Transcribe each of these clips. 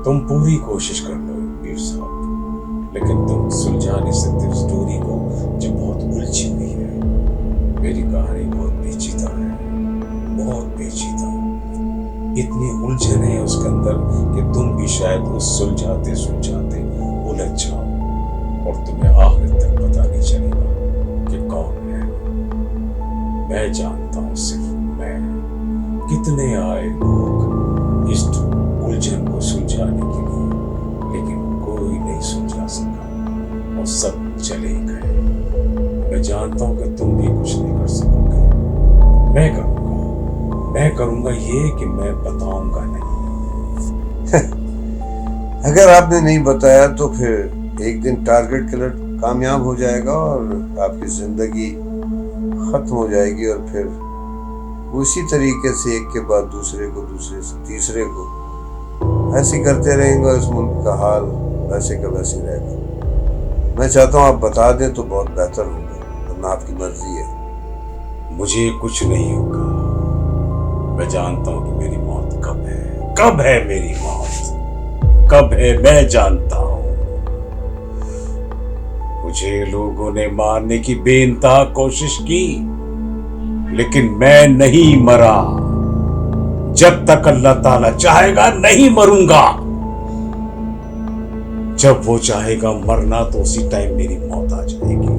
तुम पूरी कोशिश कर लो वीर साहब, लेकिन तुम सुलझा नहीं सकते स्टोरी को जो बहुत उलझी हुई है। मेरी कहानी बहुत पेचीदा है, बहुत पेचीदा। इतनी उलझन है उसके अंदर कि तुम भी शायद उस सुलझाते सुलझाते उलझ जाओ और तुम्हें आखिर तक पता नहीं चलेगा कि कौन है। मैं जानता हूं, सिर्फ मैं। कितने आए लोग इस उलझन को सुलझाने के लिए, लेकिन कोई नहीं सुलझा सका और सब चले गए। मैं जानता हूं कि तुम भी कुछ नहीं कर सकोगे। मैं करूंगा ये कि मैं बताऊंगा नहीं। अगर आपने नहीं बताया तो फिर एक दिन टारगेट किलर कामयाब हो जाएगा और आपकी जिंदगी खत्म हो जाएगी, और फिर उसी तरीके से एक के बाद दूसरे को, दूसरे से तीसरे को ऐसे करते रहेंगे और इस मुल्क का हाल वैसे का वैसे रहेगा। मैं चाहता हूँ आप बता दें तो बहुत बेहतर होगा, वरना आपकी मर्जी है। मुझे कुछ नहीं होगा। मैं जानता हूं कि मेरी मौत कब है मेरी मौत कब है, मैं जानता हूं। मुझे लोगों ने मारने की बेइंतहा कोशिश की, लेकिन मैं नहीं मरा। जब तक अल्लाह ताला चाहेगा नहीं मरूंगा। जब वो चाहेगा मरना तो उसी टाइम मेरी मौत आ जाएगी।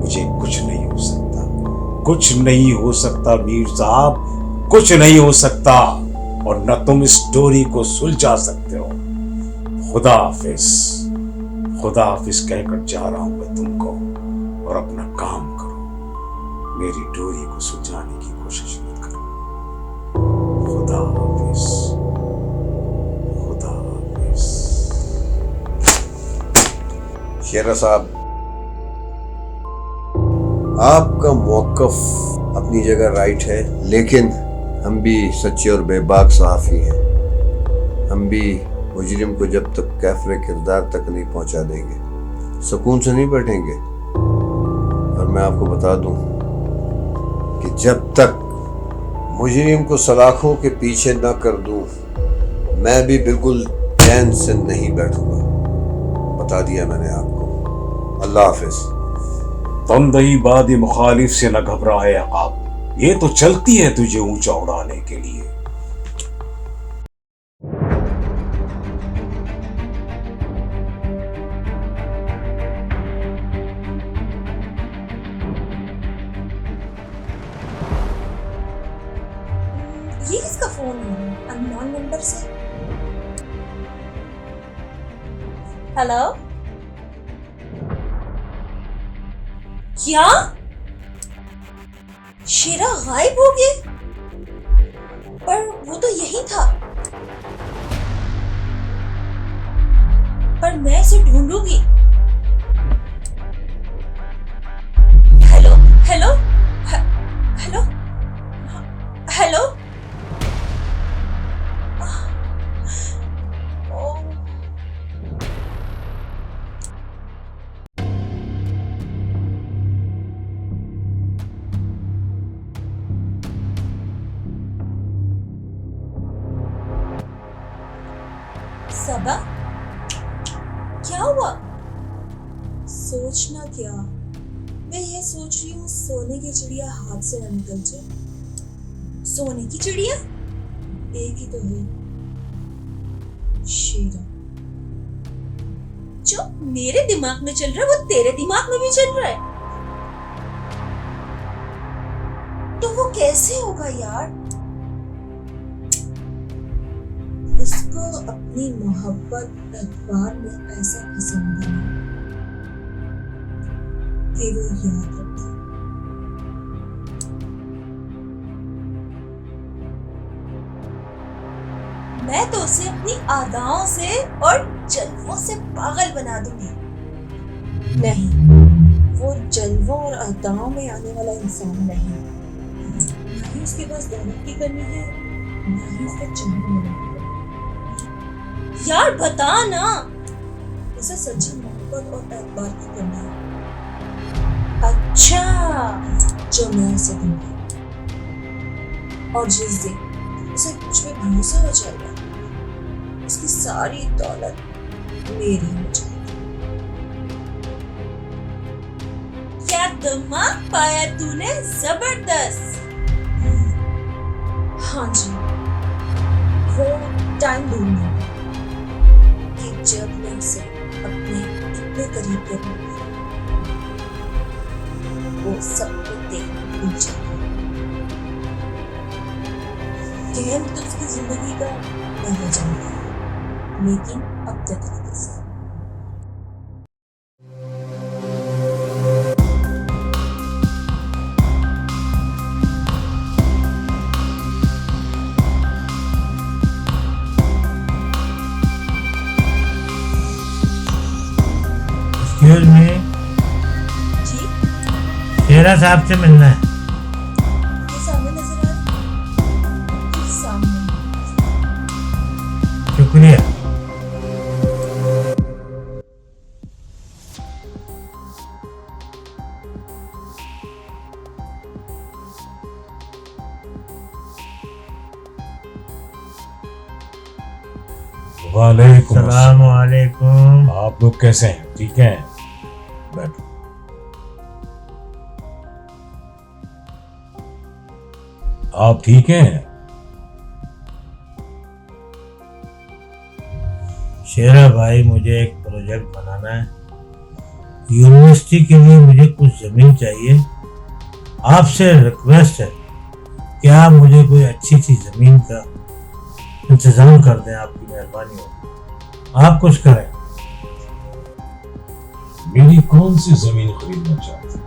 मुझे कुछ नहीं हो सकता, कुछ नहीं हो सकता मीर साहब, कुछ नहीं हो सकता। और न तुम इस स्टोरी को सुलझा सकते हो। खुदा हाफिज कहकर जा रहा हूं मैं तुमको, और अपना काम करो। मेरी डोरी को सुलझाने की कोशिश मत करो। खुदा हाफिज, खुदा हाफिज। शेरा साहब, आपका मौकफ अपनी जगह राइट है, लेकिन हम भी सच्चे और बेबाक सहाफ़ी हैं। हम भी मुजरिम को जब तक कैफरे किरदार तक नहीं पहुंचा देंगे, सुकून से नहीं बैठेंगे। और मैं आपको बता दूं कि जब तक मुजरिम को सलाखों के पीछे न कर दूं, मैं भी बिल्कुल चैन से नहीं बैठूंगा। बता दिया मैंने आपको। अल्लाह हाफिज। तंदही बादी मुखालिफ से न घबरा है अकाब, ये तो चलती है तुझे ऊंचा उड़ाने के लिए। ये किसका फोन है? अननोन नंबर से। हेलो, क्या शेरा गायब हो गए? पर वो तो यही था। पर मैं इसे ढूंढूंगी। Hello hello hello hello. Saba, क्या हुआ? सोचना क्या, मैं ये सोच रही हूँ सोने की चिड़िया हाथ से न निकल जाए। सोने की चिड़िया एक ही तो है, शेरा। जो मेरे दिमाग में चल रहा है वो तेरे दिमाग में भी चल रहा है। तो वो कैसे होगा यार? उसको अपनी मोहब्बत अखबार में ऐसा पसंद है कि वो याद रखे। मैं तो उसे अपनी अदाओं से और जल्वों से पागल बना दूंगी। नहीं, वो जल्वों और अदाओं में आने वाला इंसान नहीं। ना ही उसके पास दौलत की कमी है, ना ही उसका चाहने वाला। यार बता ना, उसे सच्ची मोहब्बत और एतबार की कमी है। अच्छा, जो मैं उसे दूंगी, और जिस दिन उसे कुछ भी भरोसा हो जाएगा, सारी दौलत मेरी हो जाएगी। क्या दिमाग पाया तूने, जबरदस्त। हाँ जी, वो टाइम ढूंढना कि जब मैं उसे अपने इतने करीब करूंगी, वो सबको देख भूल जाएगी। गैम तो उसकी जिंदगी का मैं हो जाऊंगा, लेकिन अपने तरीके से। एक्सक्यूज मी, जी, शेरा साहब से मिलना है। ये सामने नजर आ रहा है? ये सामने। शुक्रिया। वालेकुम सलाम वालेकुम। आप लोग कैसे हैं? ठीक हैं? बैठो। आप ठीक हैं? शेरा भाई, मुझे एक प्रोजेक्ट बनाना है। यूनिवर्सिटी के लिए मुझे कुछ जमीन चाहिए। आपसे रिक्वेस्ट है कि आप मुझे कोई अच्छी सी जमीन का इंतजाम कर दें, आपकी मेहरबानी होगी। आप कुछ करें। मेरी कौन सी जमीन खरीदना चाहते हैं?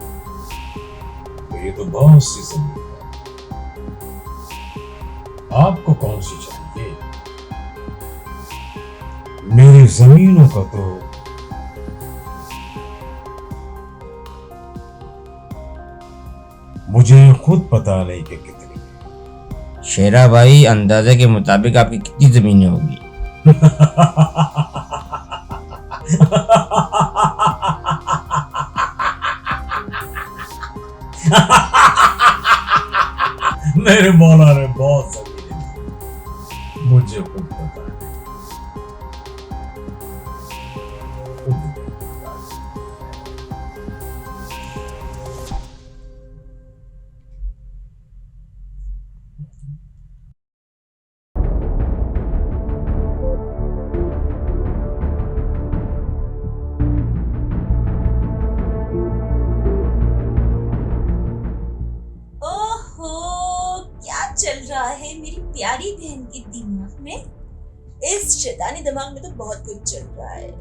ये तो बहुत सी जमीन है। आपको कौन सी चाहिए? मेरी जमीनों का तो मुझे खुद पता नहीं कि कितनी। शेरा भाई, अंदाजे के मुताबिक आपकी कितनी जमीनें होगी? मेरे मौला ने बहुत जमीनें दी, मुझे खुद पता है। खुद नहीं पता। ओहो, क्या चल रहा है मेरी प्यारी बहन के दिमाग में? इस शैतानी दिमाग में तो बहुत कुछ चल रहा है,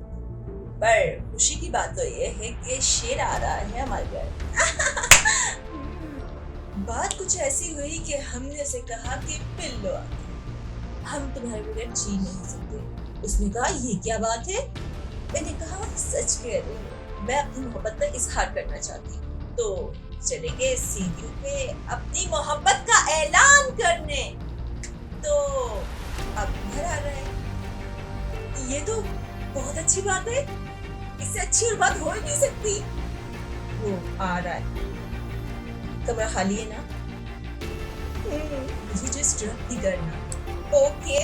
पर खुशी की बात तो ये है कि शेर आ रहा है हमारे घर। बात कुछ ऐसी हुई कि हमने उसे कहा कि पिल्लो हम तुम्हारे बगैर जी नहीं सकते। उसने कहा ये क्या बात है? मैंने कहा सच कह रही हूँ, मैं अपनी मोहब्बत का इजहार करना चाहती हूँ। तो चले गए सीढ़ियों पे अपनी मोहब्बत का ऐलान करने। तो अब घर आ रहा है। ये तो बहुत अच्छी बात है, इससे अच्छी और बात हो ही नहीं सकती। वो आ रहा है, कमरा खाली है ना? मुझे डिस्टर्ब नहीं करना, ओके?